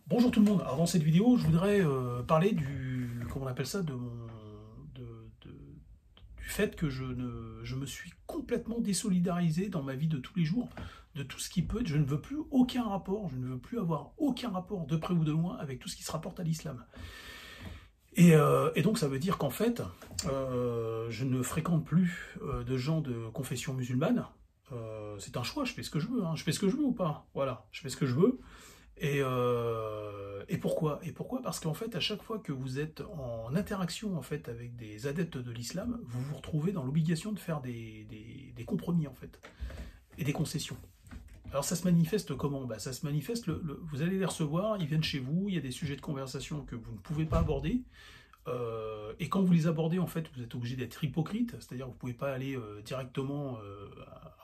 Bonjour tout le monde. Avant cette vidéo, je voudrais parler comment on appelle ça, du fait que je me suis complètement désolidarisé dans ma vie de tous les jours, de tout ce qui peut être. Je ne veux plus aucun rapport, je ne veux plus avoir aucun rapport de près ou de loin avec tout ce qui se rapporte à l'islam. Et donc ça veut dire qu'en fait, je ne fréquente plus de gens de confession musulmane. C'est un choix, je fais ce que je veux, hein. Je fais ce que je veux ou pas. Voilà, je fais ce que je veux. Et pourquoi? Et pourquoi? Parce qu'en fait, à chaque fois que vous êtes en interaction en fait avec des adeptes de l'islam, vous vous retrouvez dans l'obligation de faire des compromis en fait et des concessions. Alors ça se manifeste comment? Ça se manifeste, vous allez les recevoir, ils viennent chez vous, il y a des sujets de conversation que vous ne pouvez pas aborder. Et quand vous les abordez, en fait, vous êtes obligé d'être hypocrite, c'est-à-dire que vous ne pouvez pas aller directement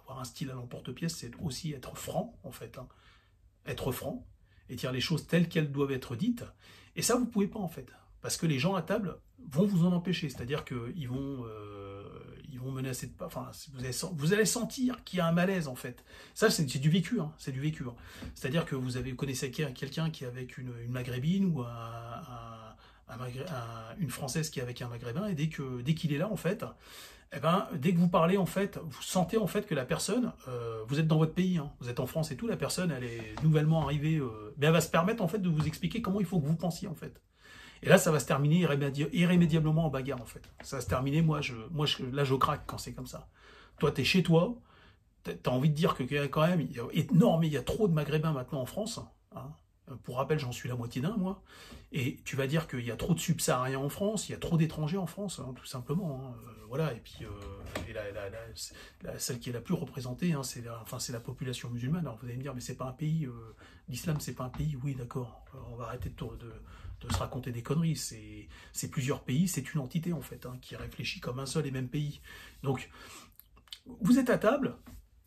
avoir un style à l'emporte-pièce, c'est aussi être franc, en fait, hein. Être franc et dire les choses telles qu'elles doivent être dites. Et ça, vous ne pouvez pas, en fait, parce que les gens à table vont vous en empêcher, c'est-à-dire ils vont menacer de pas. Enfin, vous allez sentir qu'il y a un malaise, en fait. Ça, c'est du vécu, hein, c'est du vécu. Hein. C'est-à-dire que vous connaissez quelqu'un qui est avec une maghrébine ou une Française qui est avec un Maghrébin, et dès qu'il est là, en fait, dès que vous parlez, en fait, vous sentez en fait que la personne, vous êtes dans votre pays, hein, vous êtes en France et tout, la personne, elle est nouvellement arrivée, mais elle va se permettre en fait de vous expliquer comment il faut que vous pensiez en fait. Et là, ça va se terminer irrémédiablement en bagarre en fait. Ça va se terminer, là, je craque quand c'est comme ça. Toi, t'es chez toi, t'as envie de dire que quand même, il y a trop de Maghrébins maintenant en France, hein. Pour rappel, j'en suis la moitié d'un, moi. Et tu vas dire qu'il y a trop de subsahariens en France, il y a trop d'étrangers en France, hein, tout simplement. Hein. Voilà, et puis celle qui est la plus représentée, hein, c'est la population musulmane. Alors vous allez me dire, mais c'est pas un pays, l'islam c'est pas un pays, oui d'accord, on va arrêter de se raconter des conneries, c'est plusieurs pays, c'est une entité en fait, hein, qui réfléchit comme un seul et même pays. Donc, vous êtes à table,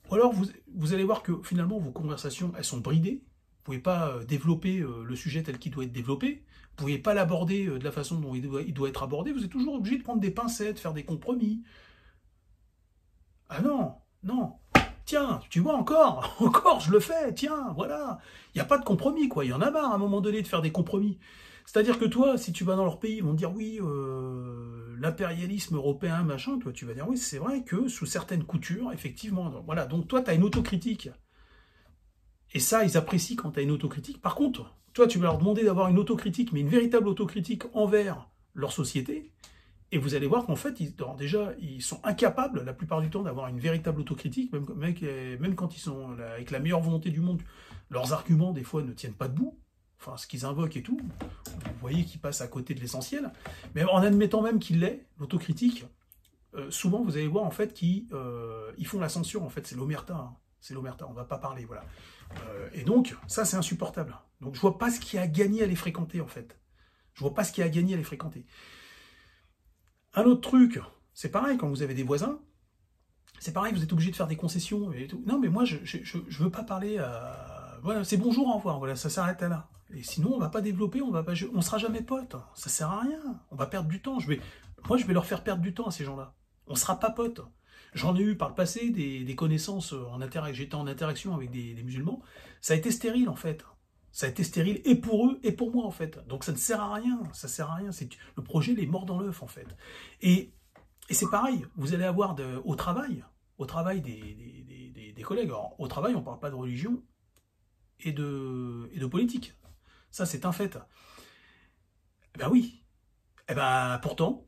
ou alors vous allez voir que finalement vos conversations, elles sont bridées. Vous ne pouvez pas développer le sujet tel qu'il doit être développé. Vous ne pouvez pas l'aborder de la façon dont il doit être abordé. Vous êtes toujours obligé de prendre des pincettes, faire des compromis. Ah non, non. Tiens, tu vois encore, encore, je le fais, tiens, voilà. Il n'y a pas de compromis, quoi. Il y en a marre à un moment donné de faire des compromis. C'est-à-dire que toi, si tu vas dans leur pays, ils vont te dire oui, l'impérialisme européen, machin, toi tu vas dire oui, c'est vrai que sous certaines coutures, effectivement. Voilà, donc toi, tu as une autocritique. Et ça, ils apprécient quand tu as une autocritique. Par contre, toi, tu vas leur demander d'avoir une autocritique, mais une véritable autocritique envers leur société. Et vous allez voir qu'en fait, déjà, ils sont incapables, la plupart du temps, d'avoir une véritable autocritique, même quand ils sont avec la meilleure volonté du monde. Leurs arguments, des fois, ne tiennent pas debout. Enfin, ce qu'ils invoquent et tout. Vous voyez qu'ils passent à côté de l'essentiel. Mais en admettant même qu'il l'est, l'autocritique, souvent, vous allez voir, en fait, qu'ils font la censure. En fait, c'est l'omerta. Hein. C'est l'omerta, on ne va pas parler, voilà. Et donc, ça, c'est insupportable. Donc, je vois pas ce qu'il y a à gagner à les fréquenter, en fait. Je vois pas ce qu'il y a à gagner à les fréquenter. Un autre truc, c'est pareil, quand vous avez des voisins, c'est pareil, vous êtes obligé de faire des concessions et tout. Non, mais moi, je veux pas parler à... Voilà, c'est bonjour, au revoir, voilà, ça s'arrête là. Et sinon, on va pas développer, on sera jamais potes. Ça sert à rien. On va perdre du temps. Moi, je vais leur faire perdre du temps à ces gens-là. On sera pas potes. J'en ai eu par le passé des connaissances, j'étais en interaction avec des musulmans, ça a été stérile en fait. Ça a été stérile et pour eux et pour moi en fait. Donc ça ne sert à rien, ça sert à rien. Le projet, il est mort dans l'œuf en fait. Et c'est pareil, vous allez avoir au travail des collègues. Alors, au travail, on ne parle pas de religion et de politique. Ça, c'est un fait. Eh ben oui. Eh ben pourtant,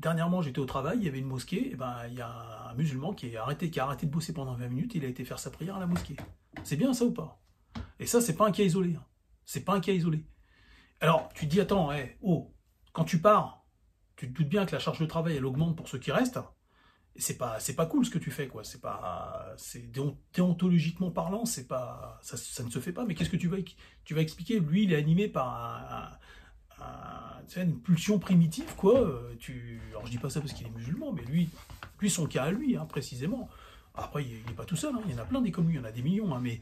dernièrement j'étais au travail, il y avait une mosquée, et il y a un musulman qui a arrêté de bosser pendant 20 minutes, il a été faire sa prière à la mosquée. C'est bien ça ou pas? Et ça, c'est pas un cas isolé. Hein. C'est pas un cas isolé. Alors, tu te dis, attends, quand tu pars, tu te doutes bien que la charge de travail, elle augmente pour ceux qui restent. Et c'est pas cool ce que tu fais, quoi. Déontologiquement parlant, ça ne se fait pas. Mais qu'est-ce que tu vas expliquer? Lui, il est animé par une pulsion primitive, quoi. Alors je dis pas ça parce qu'il est musulman, mais lui son cas à lui, hein, précisément. Après, il n'est pas tout seul, hein, il y en a plein des comme lui, il y en a des millions, hein, mais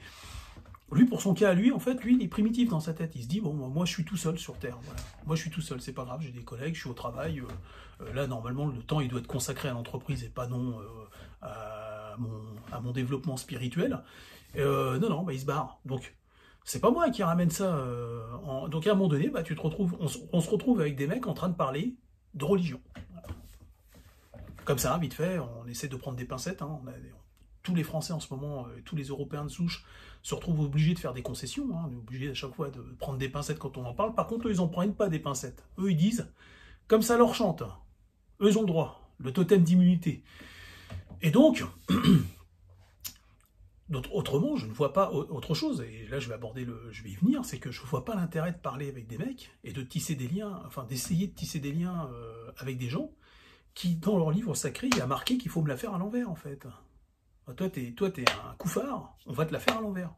lui, pour son cas à lui, en fait, lui, il est primitif dans sa tête. Il se dit, bon, moi, je suis tout seul sur Terre. Voilà. Moi, je suis tout seul, c'est pas grave, j'ai des collègues, je suis au travail. Là, normalement, le temps, il doit être consacré à l'entreprise et pas non à mon développement spirituel. Non, il se barre. Donc, C'est pas moi qui ramène ça. Donc à un moment donné, bah, tu te retrouves, on se retrouve avec des mecs en train de parler de religion. Comme ça, vite fait, on essaie de prendre des pincettes. Hein. Tous les Français en ce moment, tous les Européens de souche se retrouvent obligés de faire des concessions. Hein. On est obligé à chaque fois de prendre des pincettes quand on en parle. Par contre, eux, ils n'en prennent pas des pincettes. Eux, ils disent, comme ça leur chante. Eux, ils ont le droit. Le totem d'immunité. Et donc, autrement, je ne vois pas autre chose, et là je vais y venir, c'est que je ne vois pas l'intérêt de parler avec des mecs et de tisser des liens, enfin d'essayer de tisser des liens avec des gens qui, dans leur livre sacré, il y a marqué qu'il faut me la faire à l'envers, en fait. Toi, t'es un couffard, on va te la faire à l'envers.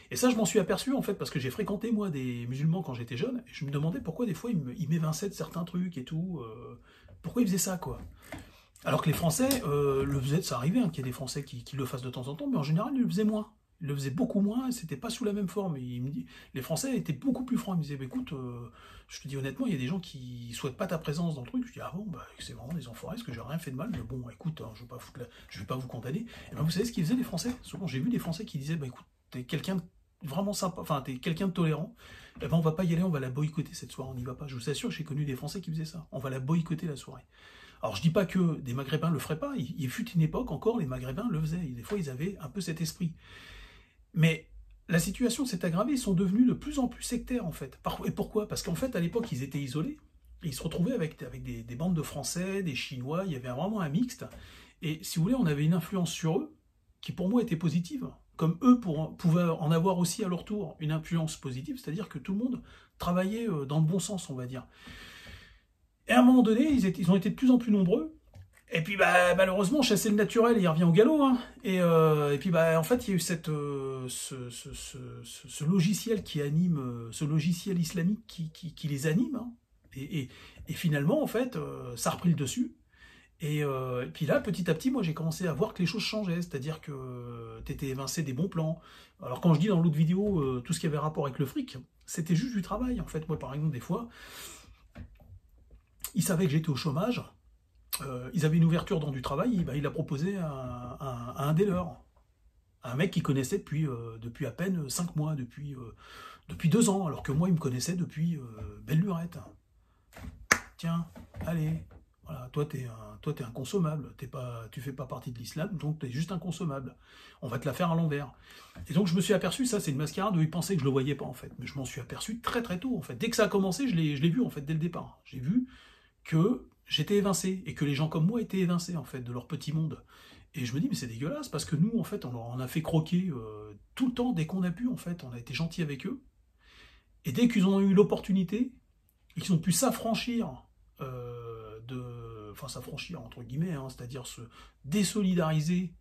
Et ça, je m'en suis aperçu, en fait, parce que j'ai fréquenté, moi, des musulmans quand j'étais jeune, et je me demandais pourquoi, des fois, ils m'évinçaient de certains trucs et tout. Pourquoi ils faisaient ça, quoi? Alors que les Français le faisaient, ça arrivait hein, qu'il y ait des Français qui le fassent de temps en temps, mais en général, ils le faisaient moins. Ils le faisaient beaucoup moins, et c'était pas sous la même forme. Et les Français étaient beaucoup plus francs. Ils me disaient, bah, écoute, je te dis honnêtement, il y a des gens qui souhaitent pas ta présence dans le truc. Je dis, ah bon, bah, c'est vraiment des enfoirés, parce que j'ai rien fait de mal, mais bon, écoute, hein, je vais pas vous condamner. Et ben, vous savez ce qu'ils faisaient, les Français? Souvent, j'ai vu des Français qui disaient, bah écoute, t'es quelqu'un de vraiment sympa, enfin, t'es quelqu'un de tolérant, eh ben, on va pas y aller, on va la boycotter cette soirée, on n'y va pas. Je vous assure, j'ai connu des Français qui faisaient ça. On va la boycotter la soirée. Alors je dis pas que des Maghrébins le feraient pas, il fut une époque encore, les Maghrébins le faisaient, des fois ils avaient un peu cet esprit. Mais la situation s'est aggravée, ils sont devenus de plus en plus sectaires en fait. Et pourquoi? Parce qu'en fait à l'époque ils étaient isolés, et ils se retrouvaient avec des bandes de Français, des Chinois, il y avait vraiment un mixte, et si vous voulez on avait une influence sur eux qui pour moi était positive, comme eux pouvaient en avoir aussi à leur tour une influence positive, c'est-à-dire que tout le monde travaillait dans le bon sens on va dire. Et à un moment donné, ils ont été de plus en plus nombreux. Et puis, bah, malheureusement, chasser le naturel, il revient au galop. Hein. Et puis, bah, en fait, il y a eu ce logiciel qui anime, ce logiciel islamique qui les anime. Hein. Et finalement, en fait, ça a repris le dessus. Et puis là, petit à petit, moi, j'ai commencé à voir que les choses changeaient. C'est-à-dire que t'étais évincé des bons plans. Alors, quand je dis dans l'autre vidéo, tout ce qui avait rapport avec le fric, c'était juste du travail. En fait, moi, par exemple, des fois... Ils savaient que j'étais au chômage, ils avaient une ouverture dans du travail, bah, il a proposé à un des leurs, un mec qu'il connaissait depuis à peine 5 mois, depuis 2 ans, alors que moi il me connaissait depuis belle lurette. Tiens, allez, voilà, toi t'es un consommable, tu fais pas partie de l'islam, donc t'es juste un consommable. On va te la faire à l'envers. Et donc je me suis aperçu, ça c'est une mascarade où ils pensaient que je le voyais pas en fait, mais je m'en suis aperçu très très tôt en fait. Dès que ça a commencé, je l'ai vu en fait dès le départ. J'ai vu que j'étais évincé, et que les gens comme moi étaient évincés, en fait, de leur petit monde. Et je me dis, mais c'est dégueulasse, parce que nous, en fait, on leur a fait croquer tout le temps, dès qu'on a pu, en fait, on a été gentils avec eux. Et dès qu'ils ont eu l'opportunité, et qu'ils ont pu s'affranchir enfin, s'affranchir, entre guillemets, hein, c'est-à-dire se désolidariser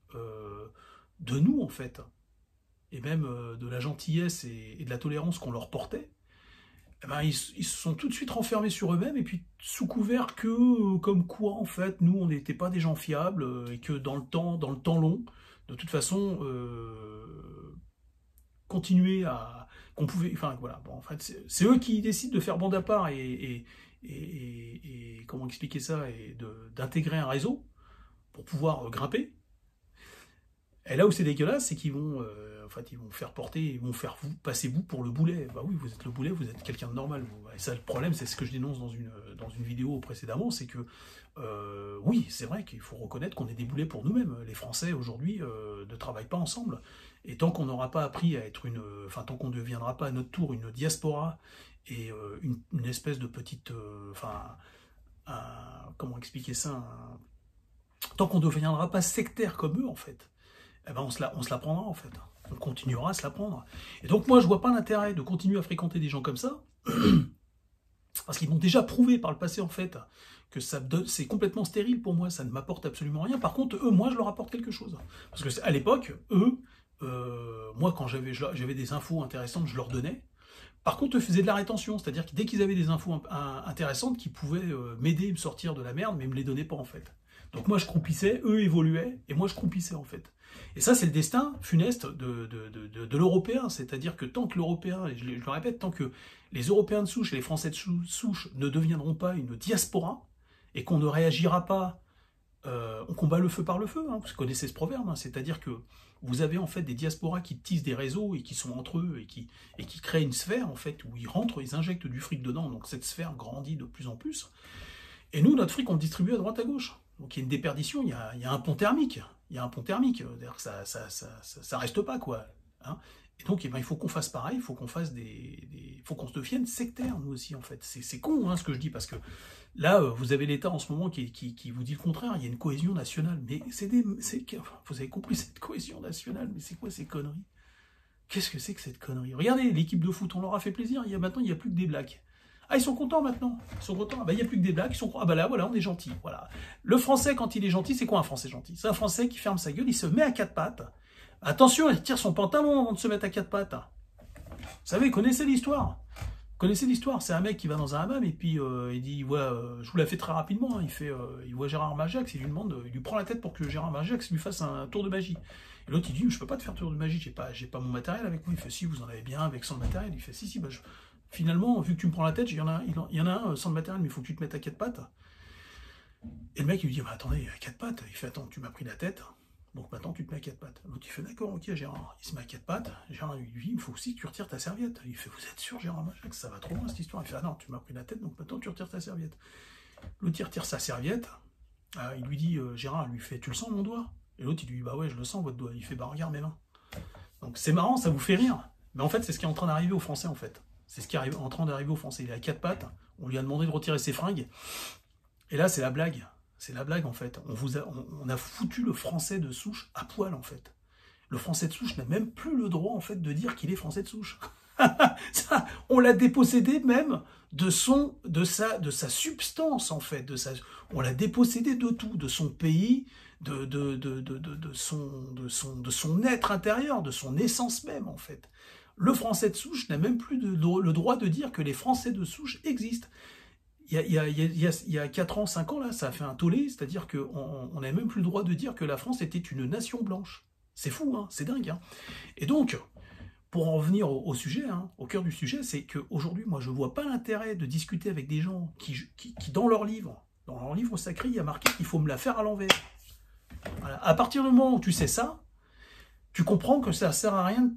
de nous, en fait, et même de la gentillesse et de la tolérance qu'on leur portait, eh ben, ils se sont tout de suite renfermés sur eux-mêmes, et puis sous couvert que, comme quoi, en fait, nous, on n'était pas des gens fiables, et que dans le temps long, de toute façon, continuer à... qu'on pouvait... Enfin, voilà, bon, en fait, c'est eux qui décident de faire bande à part, et comment expliquer ça, et d'intégrer un réseau pour pouvoir grimper. Et là où c'est dégueulasse, c'est qu'ils vont... en fait, ils vont faire passer vous pour le boulet. Bah oui, vous êtes le boulet, vous êtes quelqu'un de normal. Et ça, le problème, c'est ce que je dénonce dans une vidéo précédemment, c'est que, oui, c'est vrai qu'il faut reconnaître qu'on est des boulets pour nous-mêmes. Les Français, aujourd'hui, ne travaillent pas ensemble. Et tant qu'on n'aura pas appris à être tant qu'on ne deviendra pas à notre tour une diaspora, et une espèce de petite... comment expliquer ça tant qu'on ne deviendra pas sectaire comme eux, en fait, eh ben on se la prendra, en fait. On continuera à se la prendre. Et donc moi, je vois pas l'intérêt de continuer à fréquenter des gens comme ça, parce qu'ils m'ont déjà prouvé par le passé, en fait, que c'est complètement stérile pour moi, ça ne m'apporte absolument rien. Par contre, eux, moi, je leur apporte quelque chose. Parce que à l'époque, eux, moi, quand j'avais des infos intéressantes, je leur donnais. Par contre, eux faisaient de la rétention, c'est-à-dire que dès qu'ils avaient des infos intéressantes qui pouvaient m'aider, me sortir de la merde, mais ils me les donnaient pas, en fait. Donc moi, je croupissais, eux évoluaient, et moi, je croupissais, en fait. Et ça, c'est le destin funeste de l'Européen, c'est-à-dire que tant que l'Européen, et je le répète, tant que les Européens de souche et les Français de souche ne deviendront pas une diaspora, et qu'on ne réagira pas on combat le feu par le feu, hein, vous connaissez ce proverbe, hein, c'est-à-dire que vous avez en fait des diasporas qui tissent des réseaux et qui sont entre eux et qui créent une sphère en fait où ils rentrent, ils injectent du fric dedans, donc cette sphère grandit de plus en plus. Et nous, notre fric, on le distribue à droite à gauche. Donc il y a une déperdition, il y a un pont thermique, c'est-à-dire que ça reste pas quoi. Hein. Et donc eh ben, il faut qu'on fasse pareil, il faut qu'on fasse faut qu'on se devienne sectaire nous aussi en fait. C'est con hein, ce que je dis parce que là vous avez l'État en ce moment qui vous dit le contraire, il y a une cohésion nationale, mais vous avez compris cette cohésion nationale, mais c'est quoi ces conneries? Qu'est-ce que c'est que cette connerie? Regardez, l'équipe de foot, on leur a fait plaisir, maintenant il n'y a plus que des blacks. Ah, ils sont contents maintenant. Ils sont contents. Ah, bah, il n'y a plus que des blagues. Ah, bah là, voilà, on est gentil. Voilà. Le Français, quand il est gentil, c'est quoi un Français gentil? C'est un Français qui ferme sa gueule, il se met à quatre pattes. Attention, il tire son pantalon avant de se mettre à quatre pattes. Vous savez, connaissez l'histoire. Connaissez l'histoire. C'est un mec qui va dans un hammam et puis il dit, je vous la fais très rapidement. Hein, il voit Gérard Majax, il lui prend la tête pour que Gérard Majax lui fasse un tour de magie. Et l'autre, il dit, je peux pas te faire tour de magie, j'ai pas mon matériel avec moi. Il fait, si, vous en avez bien avec son matériel. Il fait, si, bah, finalement, vu que tu me prends la tête, il y en a un sans le matériel, mais il faut que tu te mettes à quatre pattes. Et le mec, il lui dit, bah, attendez, à quatre pattes. Il fait, attends, tu m'as pris la tête, donc maintenant tu te mets à quatre pattes. L'autre, il fait, d'accord, ok, Gérard. Il se met à quatre pattes. Gérard lui dit, il faut aussi que tu retires ta serviette. Il fait, vous êtes sûr, Gérard Majax, ça va trop loin cette histoire. Il fait, ah non, tu m'as pris la tête, donc maintenant tu retires ta serviette. L'autre, il retire sa serviette. Il lui dit, Gérard, lui fait, tu le sens mon doigt? Et l'autre, il lui dit, bah ouais, je le sens votre doigt. Il fait, bah regarde mes mains. Donc c'est marrant, ça vous fait rire. Mais en fait, c'est ce qui est en train d'arriver aux Français, en fait. C'est ce qui est en train d'arriver aux Français. Il est à quatre pattes, on lui a demandé de retirer ses fringues. Et là, c'est la blague. C'est la blague, en fait. On a foutu le Français de souche à poil, en fait. Le Français de souche n'a même plus le droit, en fait, de dire qu'il est Français de souche. Ça, on l'a dépossédé même de sa substance, en fait. On l'a dépossédé de tout, de son pays, de son être intérieur, de son essence même, en fait. Le Français de souche n'a même plus le droit de dire que les Français de souche existent. Il y a 4 ans, 5 ans, là, ça a fait un tollé, c'est-à-dire qu'on n'a même plus le droit de dire que la France était une nation blanche. C'est fou, hein, c'est dingue. Hein. Et donc, pour en revenir au sujet, hein, au cœur du sujet, c'est qu'aujourd'hui, moi, je ne vois pas l'intérêt de discuter avec des gens qui dans leur livre sacré, il y a marqué qu'il faut me la faire à l'envers. Voilà. À partir du moment où tu sais ça, tu comprends que ça ne sert à rien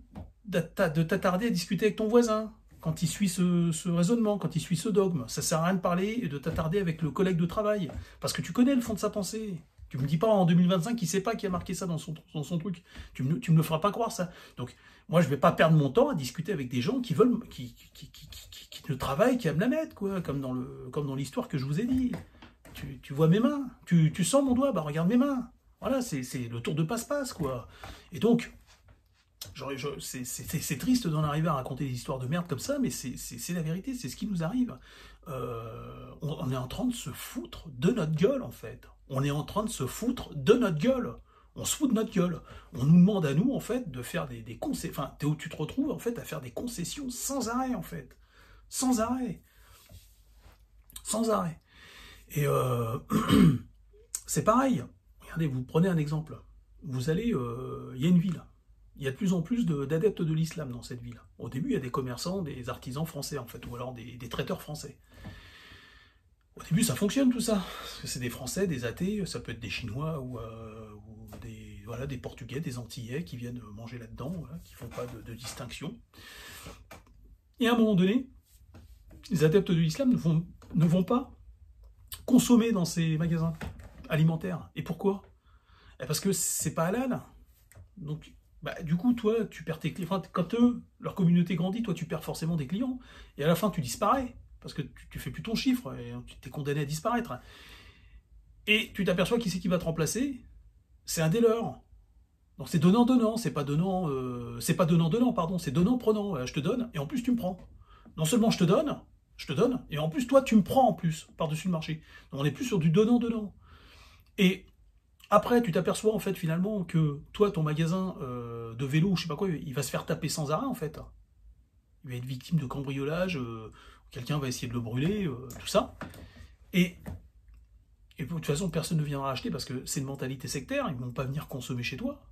de t'attarder à discuter avec ton voisin, quand il suit ce raisonnement, quand il suit ce dogme. Ça ne sert à rien de parler et de t'attarder avec le collègue de travail, parce que tu connais le fond de sa pensée. Tu me dis pas en 2025 qu'il ne sait pas qui a marqué ça dans son truc. Tu me le feras pas croire, ça. Donc, moi, je ne vais pas perdre mon temps à discuter avec des gens qui ne travaillent qu'à me la mettre, quoi, comme dans l'histoire que je vous ai dit. Tu vois mes mains, tu sens mon doigt, bah regarde mes mains. Voilà, c'est le tour de passe-passe, quoi. Et donc, c'est triste d'en arriver à raconter des histoires de merde comme ça, mais c'est la vérité, c'est ce qui nous arrive. On est en train de se foutre de notre gueule, en fait. On est en train de se foutre de notre gueule. On se fout de notre gueule. On nous demande à nous, en fait, de faire des concessions. Enfin, où tu te retrouves, en fait, à faire des concessions sans arrêt, en fait. Sans arrêt. Sans arrêt. Et c'est pareil. Regardez, vous prenez un exemple. Vous allez, il y a une ville. Il y a de plus en plus d'adeptes de l'islam dans cette ville. Au début, il y a des commerçants, des artisans français, en fait, ou alors des traiteurs français. Au début, ça fonctionne tout ça. Parce que c'est des Français, des athées, ça peut être des Chinois ou des Portugais, des Antillais qui viennent manger là-dedans, voilà, qui ne font pas de distinction. Et à un moment donné, les adeptes de l'islam ne vont pas consommer dans ces magasins alimentaires. Et pourquoi? Parce que c'est pas halal. Donc, du coup, toi, tu perds tes clients. Enfin, quand leur communauté grandit, toi, tu perds forcément des clients. Et à la fin, tu disparais. Parce que tu fais plus ton chiffre. Et tu t'es condamné à disparaître. Et tu t'aperçois qui c'est qui va te remplacer? C'est un des leurs. Donc c'est donnant-donnant. C'est pas donnant-donnant, pardon. C'est donnant-prenant. Je te donne, et en plus, tu me prends. Non seulement je te donne, et en plus, toi, tu me prends en plus, par-dessus le marché. Donc on n'est plus sur du donnant-donnant. Et après, tu t'aperçois, en fait, finalement, que toi, ton magasin de vélo, je sais pas quoi, il va se faire taper sans arrêt, en fait. Il va être victime de cambriolage, quelqu'un va essayer de le brûler, tout ça. Et de toute façon, personne ne viendra acheter parce que c'est une mentalité sectaire, ils ne vont pas venir consommer chez toi,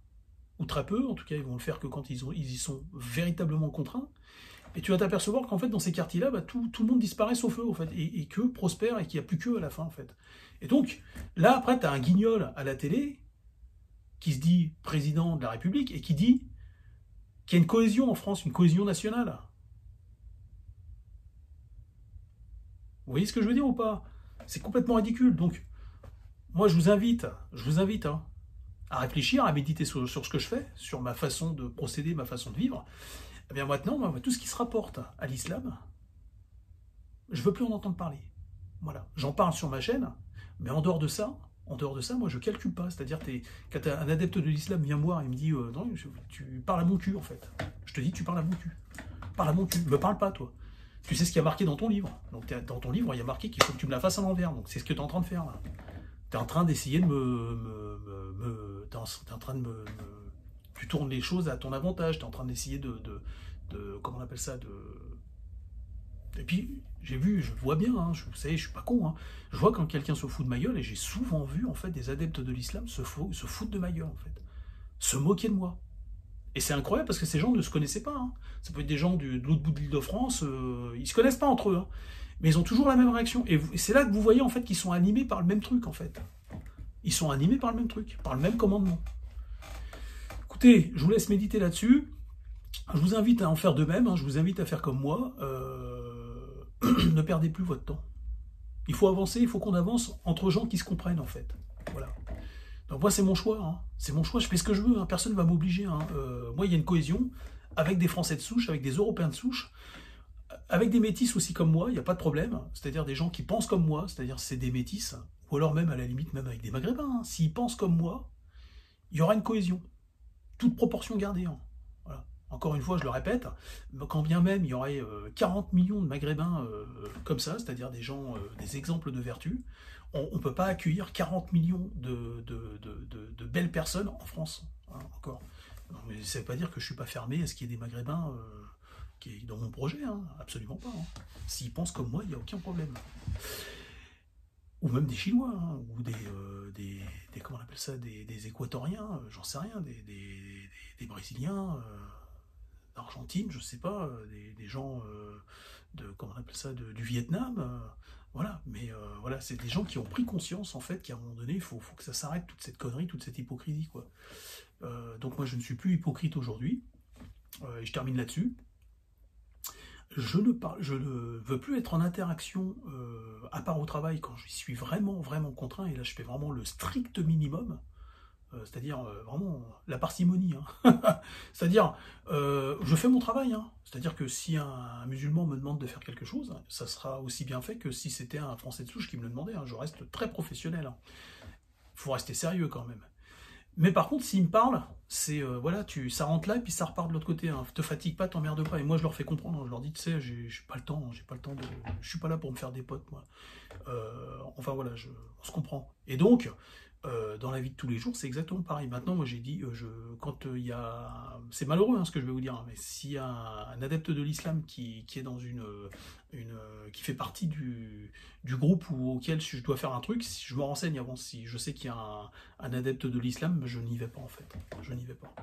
ou très peu, en tout cas, ils vont le faire que quand ils y sont véritablement contraints. Et tu vas t'apercevoir qu'en fait, dans ces quartiers-là, bah, tout le monde disparaît sauf eux, en fait, et que prospère, et qu'il n'y a plus qu'eux à la fin, en fait. Et donc, là, après, tu as un guignol à la télé, qui se dit président de la République, et qui dit qu'il y a une cohésion en France, une cohésion nationale. Vous voyez ce que je veux dire ou pas? C'est complètement ridicule. Donc, moi, je vous invite hein, à réfléchir, à méditer sur ce que je fais, sur ma façon de procéder, ma façon de vivre. Eh bien maintenant, moi, tout ce qui se rapporte à l'islam, je veux plus en entendre parler. Voilà, j'en parle sur ma chaîne, mais en dehors de ça, moi je calcule pas. C'est-à-dire quand un adepte de l'islam vient me voir et me dit non, tu parles à mon cul en fait. Je te dis tu parles à mon cul. Parle à mon cul, me parle pas toi. Tu sais ce qu'il y a marqué dans ton livre. Donc dans ton livre, il y a marqué qu'il faut que tu me la fasses à l'envers. Donc c'est ce que tu es en train de faire là. Tu es en train d'essayer de t'es en train de tu tournes les choses à ton avantage. Tu es en train d'essayer de comment on appelle ça, et puis, j'ai vu, je vois bien, hein, vous savez, je suis pas con, hein, je vois quand quelqu'un se fout de ma gueule, et j'ai souvent vu, en fait, des adeptes de l'islam se foutre de ma gueule, en fait. Se moquer de moi. Et c'est incroyable, parce que ces gens ne se connaissaient pas, hein. Ça peut être des gens de l'autre bout de l'Île-de-France, ils se connaissent pas entre eux, hein. Mais ils ont toujours la même réaction. Et c'est là que vous voyez, en fait, qu'ils sont animés par le même truc, en fait. Ils sont animés par le même truc, par le même commandement. Écoutez, je vous laisse méditer là-dessus. Je vous invite à en faire de même, hein, je vous invite à faire comme moi. Ne perdez plus votre temps. Il faut avancer, il faut qu'on avance entre gens qui se comprennent en fait. Voilà. Donc moi c'est mon choix, hein. C'est mon choix, je fais ce que je veux, hein. Personne ne va m'obliger. Hein. Moi il y a une cohésion avec des Français de souche, avec des Européens de souche, avec des métis aussi comme moi, il n'y a pas de problème. C'est-à-dire des gens qui pensent comme moi, c'est-à-dire c'est des métis, ou alors même à la limite même avec des Maghrébins. Hein. S'ils pensent comme moi, il y aura une cohésion. Toute proportion gardée. Hein. Voilà. Encore une fois, je le répète, quand bien même il y aurait 40 millions de Maghrébins comme ça, c'est-à-dire des gens, des exemples de vertu, on ne peut pas accueillir 40 millions de belles personnes en France, hein, encore. Non, mais ça ne veut pas dire que je ne suis pas fermé à ce qu'il y ait des Maghrébins qui est dans mon projet, hein, absolument pas. Hein. S'ils pensent comme moi, il n'y a aucun problème. Ou même des Chinois, hein, ou des comment on appelle ça, des Équatoriens, j'en sais rien, des Brésiliens, d'Argentine, je sais pas, des gens comment on appelle ça, du Vietnam, voilà. Mais voilà, c'est des gens qui ont pris conscience en fait qu'à un moment donné, il faut que ça s'arrête toute cette connerie, toute cette hypocrisie, quoi. Donc moi, je ne suis plus hypocrite aujourd'hui, et je termine là-dessus. Je ne veux plus être en interaction, à part au travail, quand je suis vraiment, vraiment contraint, et là je fais vraiment le strict minimum, c'est-à-dire vraiment la parcimonie. Hein. C'est-à-dire, je fais mon travail, hein. C'est-à-dire que si un musulman me demande de faire quelque chose, ça sera aussi bien fait que si c'était un Français de souche qui me le demandait. Hein. Je reste très professionnel. Hein. Il faut rester sérieux quand même. Mais par contre, s'ils me parlent, c'est voilà, ça rentre là et puis ça repart de l'autre côté. Hein. Te fatigue pas, t'emmerde pas. Et moi, je leur fais comprendre. Hein. Je leur dis, tu sais, j'ai pas le temps, je suis pas là pour me faire des potes, moi. Enfin voilà, on se comprend. Et donc, dans la vie de tous les jours, c'est exactement pareil. Maintenant, moi, j'ai dit, quand il y a, c'est malheureux hein, ce que je vais vous dire, hein, mais s'il y a un adepte de l'islam qui est dans qui fait partie du groupe auquel je dois faire un truc, si je me renseigne avant, si je sais qu'il y a un adepte de l'islam, je n'y vais pas en fait. Je n'y vais pas.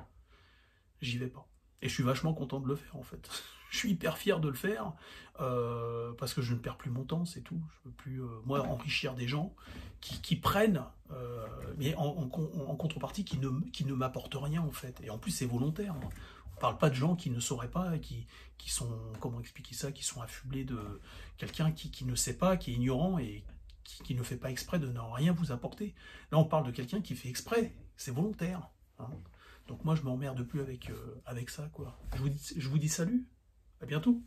J'y vais pas. Et je suis vachement content de le faire en fait. Je suis hyper fier de le faire parce que je ne perds plus mon temps, c'est tout. Je ne veux plus, moi, enrichir des gens qui prennent, mais en contrepartie, qui ne m'apportent rien en fait. Et en plus, c'est volontaire. Hein. On ne parle pas de gens qui ne sauraient pas, qui sont, comment expliquer ça, qui sont affublés de quelqu'un qui ne sait pas, qui est ignorant et qui ne fait pas exprès de ne rien vous apporter. Là, on parle de quelqu'un qui fait exprès, c'est volontaire. Hein. Donc moi, je m'emmerde plus avec ça, quoi. Je vous dis salut, à bientôt.